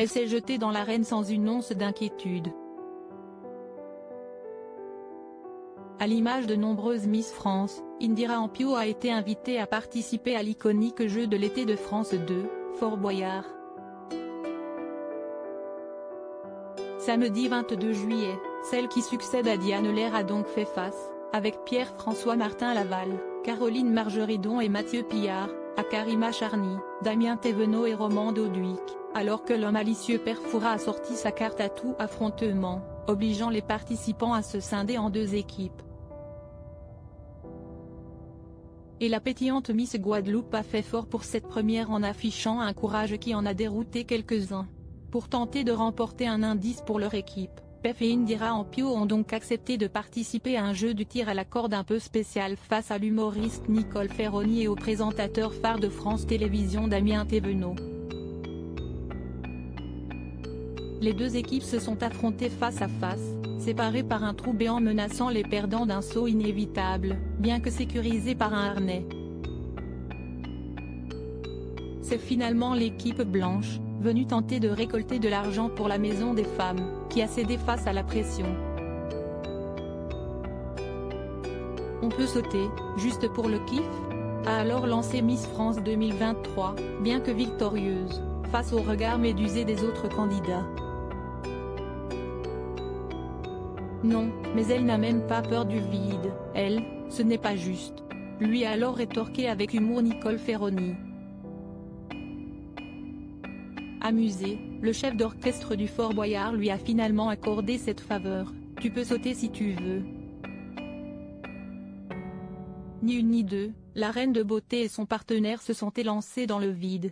Elle s'est jetée dans l'arène sans une once d'inquiétude. À l'image de nombreuses Miss France, Indira Ampio a été invitée à participer à l'iconique Jeux de l'été de France 2, Fort Boyard. Samedi 22 juillet, celle qui succède à Diane Lair a donc fait face, avec Pierre-François Martin Laval, Caroline Margeridon et Mathieu Pillard, à Karima Charny, Damien Thévenot et Roman Doduic, alors que l'homme malicieux Perfora a sorti sa carte à tout affrontement, obligeant les participants à se scinder en deux équipes. Et la pétillante Miss Guadeloupe a fait fort pour cette première en affichant un courage qui en a dérouté quelques-uns. Pour tenter de remporter un indice pour leur équipe, Pef et Indira Ampio ont donc accepté de participer à un jeu du tir à la corde un peu spécial face à l'humoriste Nicole Ferroni et au présentateur phare de France Télévisions Damien Thévenot. Les deux équipes se sont affrontées face à face, séparées par un trou béant menaçant les perdants d'un saut inévitable, bien que sécurisés par un harnais. C'est finalement l'équipe blanche, venue tenter de récolter de l'argent pour la Maison des Femmes, qui a cédé face à la pression. On peut sauter, juste pour le kiff ? A alors lancé Miss France 2023, bien que victorieuse, face au regard médusé des autres candidats. Non, mais elle n'a même pas peur du vide, elle, ce n'est pas juste. Lui a alors rétorqué avec humour Nicole Ferroni. Amusé, le chef d'orchestre du Fort Boyard lui a finalement accordé cette faveur, tu peux sauter si tu veux. Ni une ni deux, la reine de beauté et son partenaire se sont élancés dans le vide.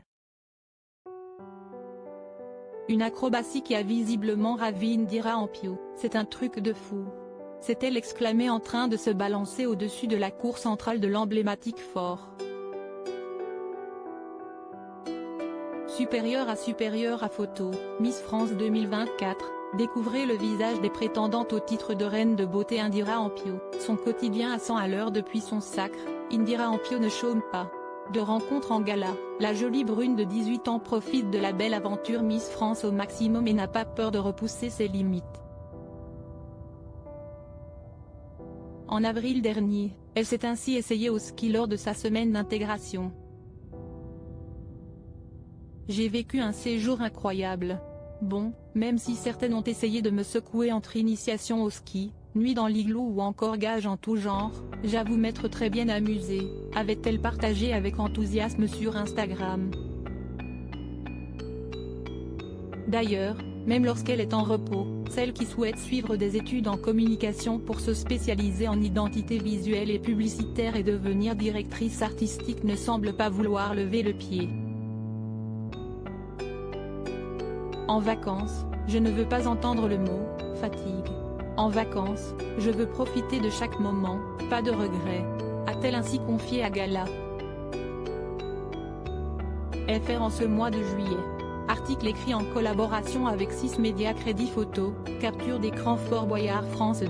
Une acrobatie qui a visiblement ravi Indira Ampio, c'est un truc de fou. S'est-elle exclamée en train de se balancer au-dessus de la cour centrale de l'emblématique fort. Supérieure à photo, Miss France 2024, découvrez le visage des prétendantes au titre de reine de beauté Indira Ampio. Son quotidien à 100 à l'heure depuis son sacre, Indira Ampio ne chôme pas. De rencontre en gala, la jolie brune de 18 ans profite de la belle aventure Miss France au maximum et n'a pas peur de repousser ses limites. En avril dernier, elle s'est ainsi essayée au ski lors de sa semaine d'intégration. J'ai vécu un séjour incroyable. Bon, même si certaines ont essayé de me secouer entre initiation au ski, nuit dans l'igloo ou encore gages en tout genre, j'avoue m'être très bien amusée, avait-elle partagé avec enthousiasme sur Instagram. D'ailleurs, même lorsqu'elle est en repos, celle qui souhaite suivre des études en communication pour se spécialiser en identité visuelle et publicitaire et devenir directrice artistique ne semble pas vouloir lever le pied. En vacances, je ne veux pas entendre le mot « fatigue ». En vacances, je veux profiter de chaque moment, pas de regrets, a-t-elle ainsi confié à Gala. FR en ce mois de juillet. Article écrit en collaboration avec 6 médias Crédit Photo, capture d'écran Fort Boyard France 2.